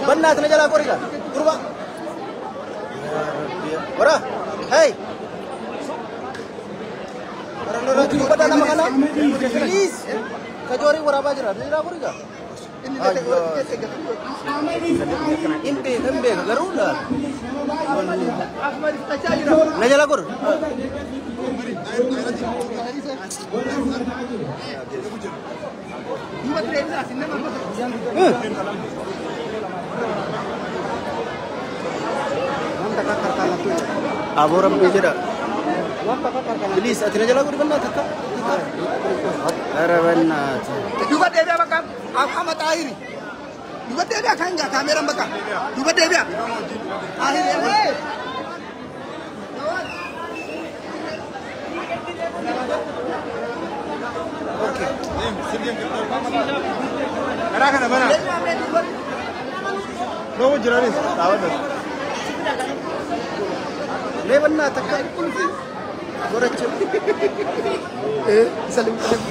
Bannat na jala koriga. Kurba. Ora. Hey. Orang pada nama kana. Please. Kajori ora bajra. Jala koriga. Impe tembe garula. Na jala kor. Aboram bejera. Please, atina jala guri banna thakka. Ara banna. Juga dia dia bakam. Ahmad Tahiri. Juga dia dia kan enggak kamera bakam. Juga dia dia. Akhirnya. Okay. Mana kana mana? No jiranis. Tawad. Le banna takka kulfi. Gorach. Salim salim.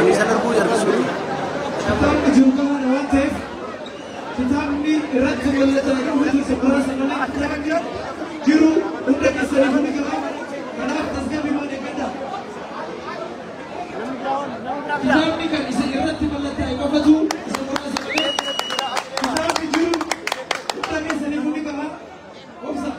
Ini sadar pujar kesuri. Juga Ratif. Kita ini erat kemuliaan itu sebelah sana. Jiru untuk Islam ini kalau karena tasnya memang ada. Kita ini kan erat kemuliaan itu apa tu? Sebelah sana. Kita ini jiru untuk Islam ini kalau apa?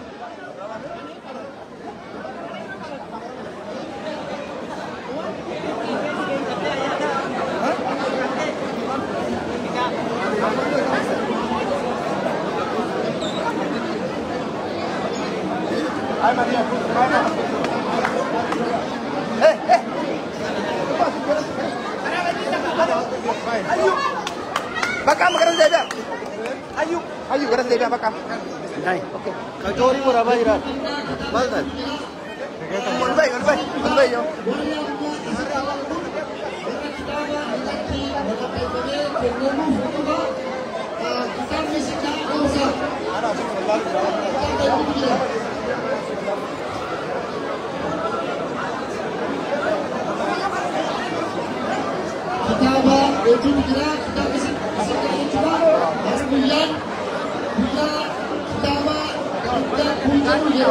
Bakam garan deda. Ayu garan deda bakam. Dai. Okay. Kajori ora bajra. Maldan. On bay yo. Kita itu kira kita bisa coba harus bulan kita punya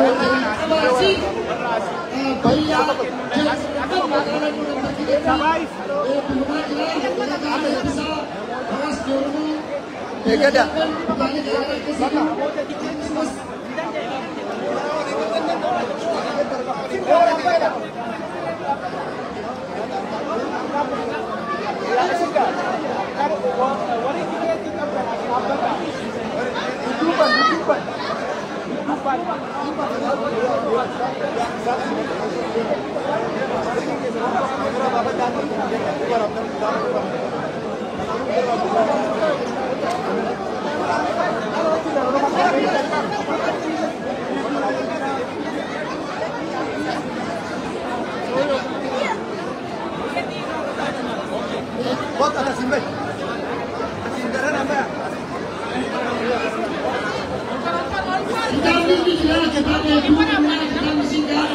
masih banyak makanan untuk kita bisa awas dulu ada Buat ada simbai. Sindaran apa? Kita ini sudah kepada dua kita singgah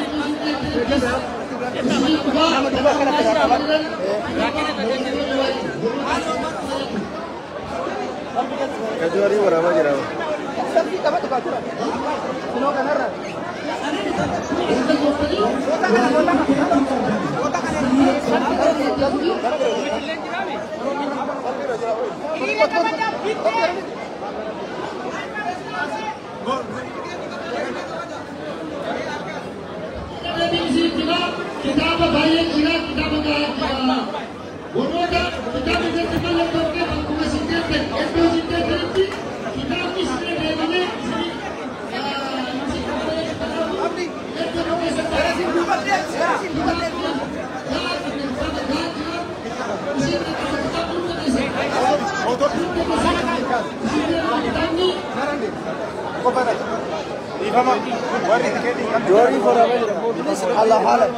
Kajori berapa jerawa? Tapi kamu tukar tukar. Sino kanar. kita bahaya kita mengajar. Unoda kita mengajar lagi aku masih terken. Itu kita terken. Kita mesti bagaimana sini. Jori for Allah Allah.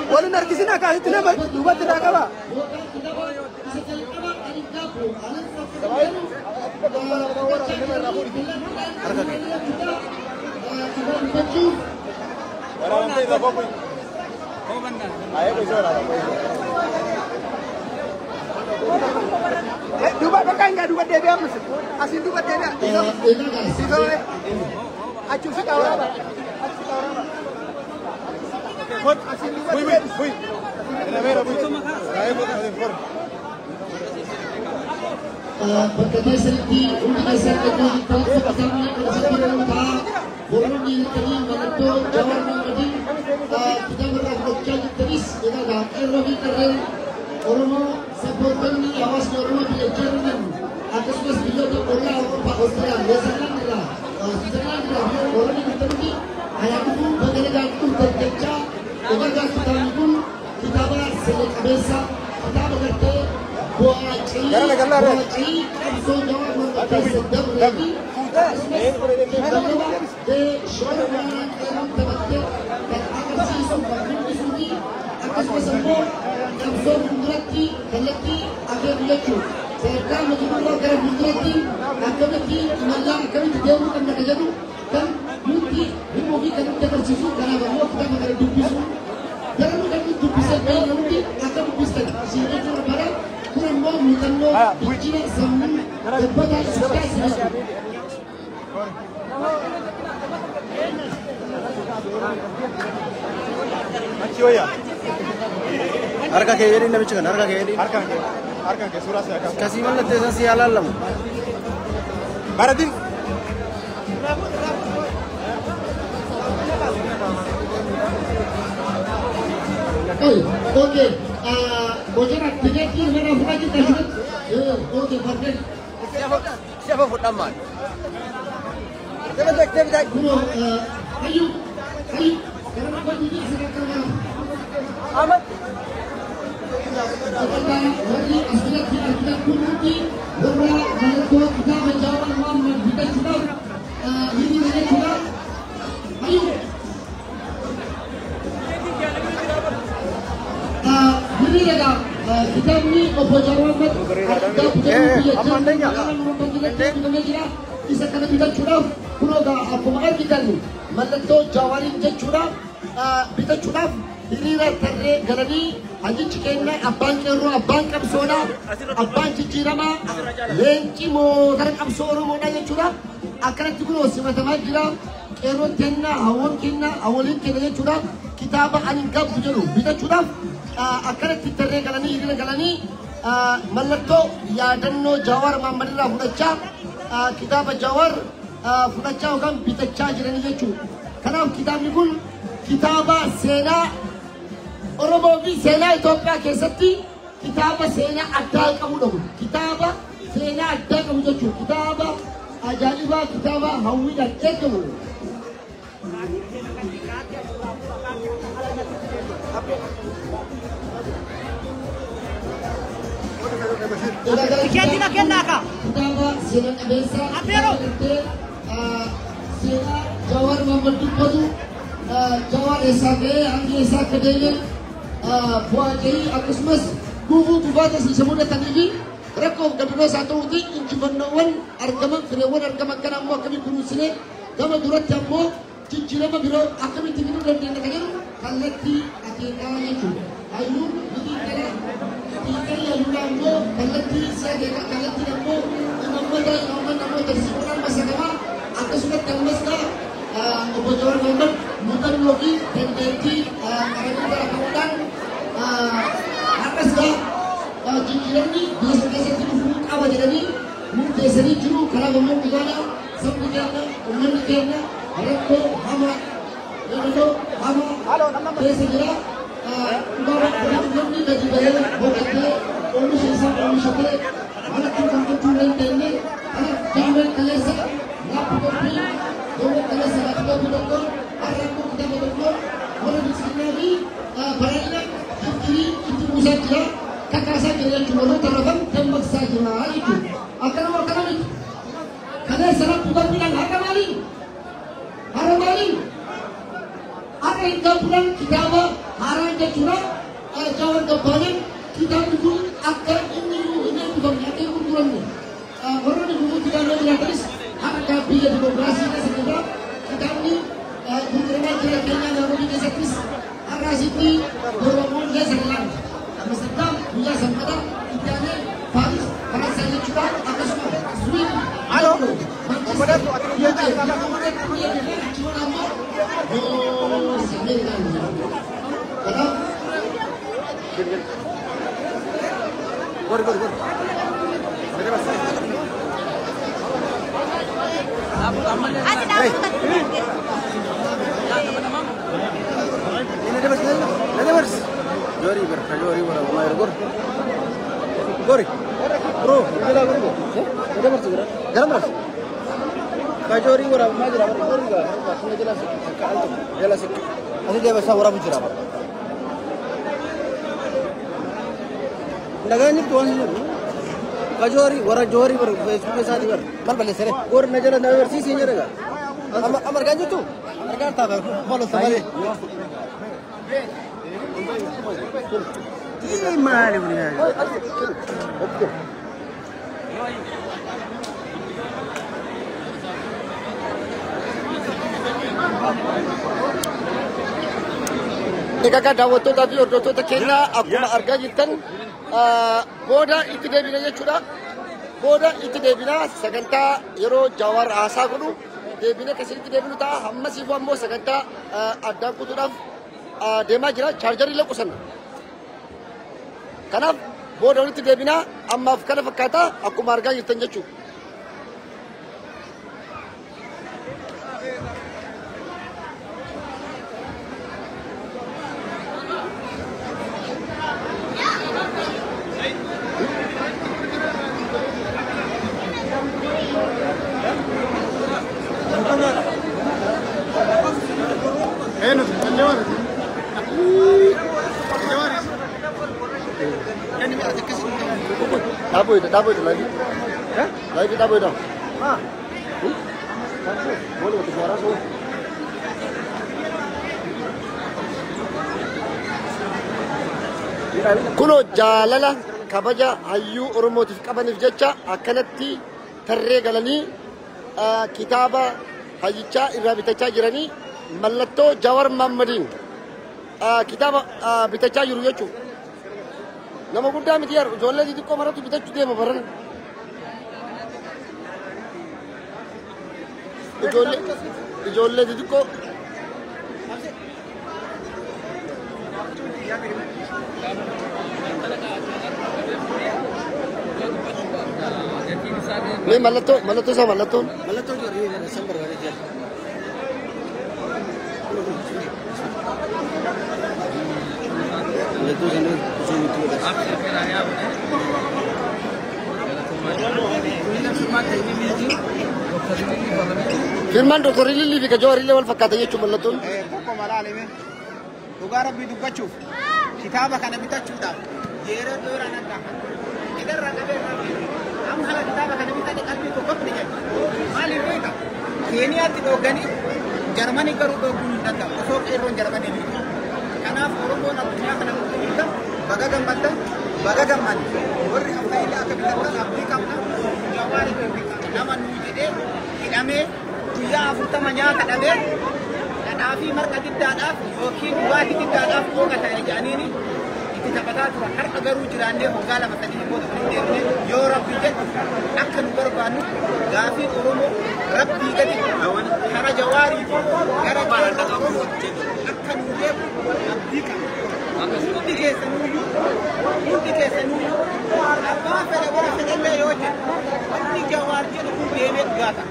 Walau narkisin agak itu nama dua tidak apa. Dua pakai enggak dua dia masuk. Asin dua dia. Itu acu sih kau apa? Asin dua dia. berkata seperti undang-undang kedua tahun pertama yang Borong ini tadi menentu Jawar Mangadi kita berlakukan terus dengan akhir lagi keren orang supporter ni awas orang belajar dengan atas mas bila tu orang Pak Australia biasanya kita orang ini tadi ayat itu bagaimana itu terkeca bagaimana kita pun kita berselit biasa kita berkata buat ciri so Jawar Mangadi sedang lagi harga kayak ini nabi cuman harga kayak ini harga ke surah saya kasih mana tesan si alam Baratin oke bocor tiket ini mana bukan kita sudah oke pakai siapa pertama Tebak. ayo karena kau ini sekarang Ahmad hari aslinya tidak kunci beberapa kalau kita menjawab malam kita sudah ini sudah ayo ini lega kita ini jawab bisa kena kita sudah pulau dah pemakai kita ni malam tu jawarin je sudah kita sudah ini terre garani aji chicken na abang keru abang kam soda abang cicirama lenci mo tarak kam soro mo na yechura akara tukulo simatama gira keru tenna awon kinna awolin kene yechura kitaba anin gab bujuru bita chura akara terre garani ini garani malatto yadanno jawar mamadra hudacha kitaba jawar hudacha ogam bita cha jirani yechu kana kitab ni kun kitaba sena Oromo bi sena Ethiopia kesatti kitaba sena adda kamu dong kitaba sena adda kamu jocu kitaba ajaiba kitaba hawi dan kamu Kian tidak kian naka kitaba sena desa sena Jawar Muhammad Padu Jawar SAG Anggi SAG Kedele buat jadi Agustus gugu kubata si semua datang ini rekod kedua satu uti incubawan argaman kerewan argaman kana mo kami guru sini kami durat jammo cincina ma biro akami tinggal dan dia kaya kalati akhirnya itu ayu ini kala tinggal yang namo kalati saya kalati namo namo dari sekolah masyarakat atau sudah tembus dah Jawar Muhammad bukan lagi tendensi karena akuntan atas dah jinjiran ni biasa-biasa itu buruk apa jadi ni buruk biasa ni cuma kalau ngomong di mana sampai kerana umum kerana rekod hama rekod hama biasa kira bawa buruk ni dah dibayar boleh orang sisa orang syakir mana tu kampung tu lain ni jangan kelesa nak pergi betul-betul araku kita betul-betul mendiskriminasi barangnya itu pusat dia kakak saya yang cuma terapkan tembak saja itu akan itu karena serap bukan bilang haram maling ada yang pulang kita haram ke curang jangan kebanyakan kita dulu akan ini bukan ada ukurannya orang dulu kita gratis harga biaya demokrasi kita kita ini diterima kira-kira orang di gratis harga sini dorong dia sekarang Amsterdam punya sempatan kita ini Paris para saya juga akan semua Swiss halo kemudian tuh dia cuma nama sembilan kalau Gor. Ini bers. Jori ber, Umar Gor. Gori. Bro, gila gor. Ada bers segera. Garam bers. Kajori ora majra Gor ga. Sudah jelas. Jelas. Asli dia bahasa orang bicara apa? Naganya tuan ni. Kajori ber Facebook saat ini ber. Mal balik sere. Gor najara nawer sisi nyerega. Amar ganju tu. Amar ta follow samare. Ini mana ni? Nikah dawato tadi ordoto tekena aku arga jitan boda itu dia bina cuda boda itu dia bina saganta yero jawar asa kudu dia bina kasih itu dia bina ta hamma si buambo saganta ada kudu dah dema jira charger ile kusan karena boda itu dia bina amma kana fakata aku marga jitan jechu Tabu itu lagi. Hah? Lagi tabu itu. Ah. Boleh untuk suara tu. Kuno jalala kabaja ayu oromotif kabanif jecha akanatti tarree galanii kitaaba hayyicha irraa bitachaa jiranii mallattoo Jawar Mahammadiin kitaaba bitachaa jiru jechuudha. Nama guddaa miti yar ijoollee xixiqqoo maratu bitachuu deema baran ijoollee xixiqqoo mee mallattoo isaa mallattoon Desember wali jira mallattoo sana firman Dr. Lili fi Jawar ile wal fakkaata jechuun mallattoon kokko malaalime dhugaa rabbii dubbachuuf kitaaba kana bitachuudhaaf yeroo dheeraa nadda idarra qabee amma hala kitaaba kana bitanii qalbii tokkotti jedhu maaliif beeka Keeniyaatti dhooganii Jarmanii garuu dhooguu hin danda'amu osoo qeerroon Jarmanii hin kanaaf Oromoon addunyaa kana guddaa baga gammadda baga gammadda warri amma ilaa akka bitatan abdii qabna Jawaari nama nuu jedhee hidhamee guyyaa 40 nyaata dhabee dhadhaa fi marqa diddaadhaaf yookiin dhugaatii diddaadhaaf qooqa ta'e jedhaniini itti taphataa turan har'a garuu jiraannee hoggaa lama sadii booda hin deemne yoo rabbi jedhu akka nu barbaannu gaafii Oromoo rabbii gadi kara Jawaarii fi gara baarata Oromoo akka nu deemu abdii qabna. Hundi keessanuyyuu abbaa fedhe warra fedhellee yoo jedhu wanti Jawaar jedhu kun deemee dhugaata.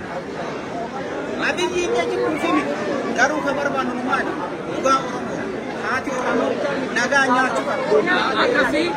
Abiyyi inni kun fi miti garuu kan barbaannu maali dhugaa Oromoo haati Oromoo nagaa nyaachuu qabdu. Akkasii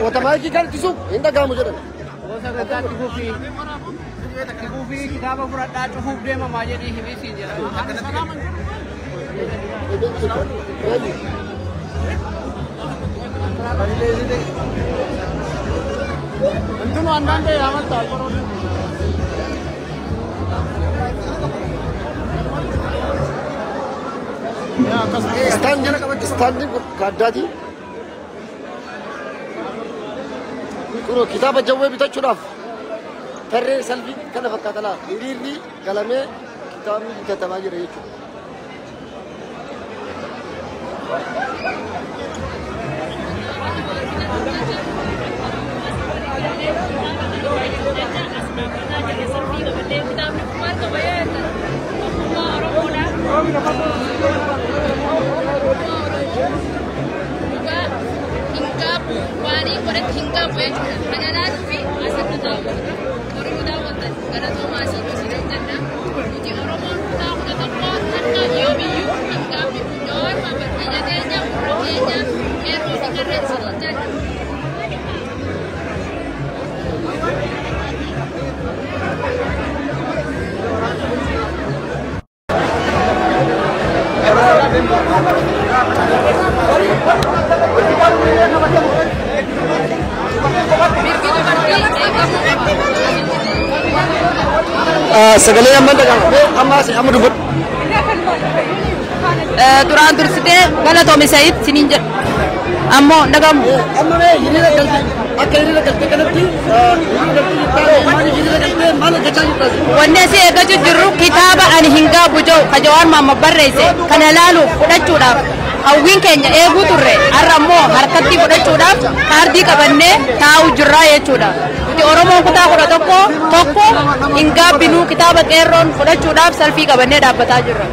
Watamaiki kan tisuk, indah kamu jadi. Kita beberapa data hub dia memakai di himisi je. Antum anda deh amat tak. Standing kada di. Kuro kita berjauh kita curaf. Terre selvi kana fakatala. Ini kalame kita kita tamaji reju. Segala yang mana kan? Amma dubut. Duraan dursitee galatoome Said siniin jedha. Ammoo nagam. Amma ini lah kalti. Akka ini lah kalti kanatti. Mana kacang itu? Wanni asii eeggachuu jirru kitaaba ani hingaa bujoo Jawaar Mohammad barreesse kana laaluuf fudhachuudhaaf hawwiin keenya eeguu turre har'a ammoo harkatti fudhachuudhaaf kaardii qabannee taa'uu jirra jechuudha. Oromoon kutaa 11 hingaa binuu kitaaba qeerroon fudhachuudhaaf salfii qabannee dhaabbataa jirra.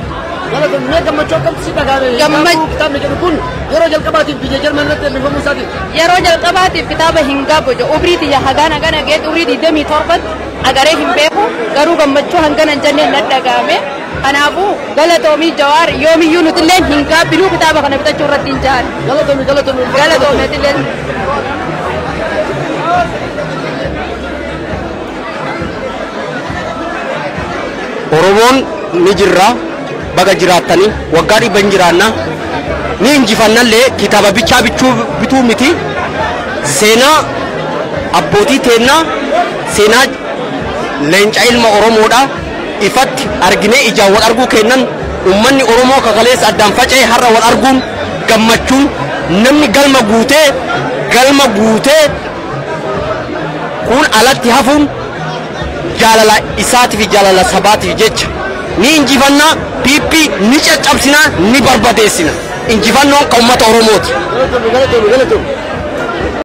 Galatoomaa gammachuu akkamitti dhagaame? Kitaabni jedhu kun yeroo jalqabaatiif biyya Jarmaniitti eebbifamuu isaati. Yeroo jalqabaatiif kitaaba hingaa bujoo umriitii hagana geet umrii 27 agaree hin beeku garuu gammachuu hangana jennee na dhagaame. Kanaafuu galatoomii Jawaar yoomiyyuu nutillee hingaa binuu kitaaba kana bitachuu irratti hin jaan. Galatoomeetillee. Oromoon ni jirra baga jiraatanii waggaa dhibban jiraanna ni injifannallee kitaaba bichaa bituu miti seenaa abbootii teennaa seenaa leenca ilma Oromoodha ifatti arginee ijaan wal arguu kennan ummanni Oromoo kakaleessa addaan faca'ee har'a wal arguun gammachuun namni galma guutee kun alatti hafuun jaalala isaatiif jaalala sabaatiif jecha ni injifannaa piippi ni caccabsinaa ni barbadeessina injifannoon ka ummata Oromooti.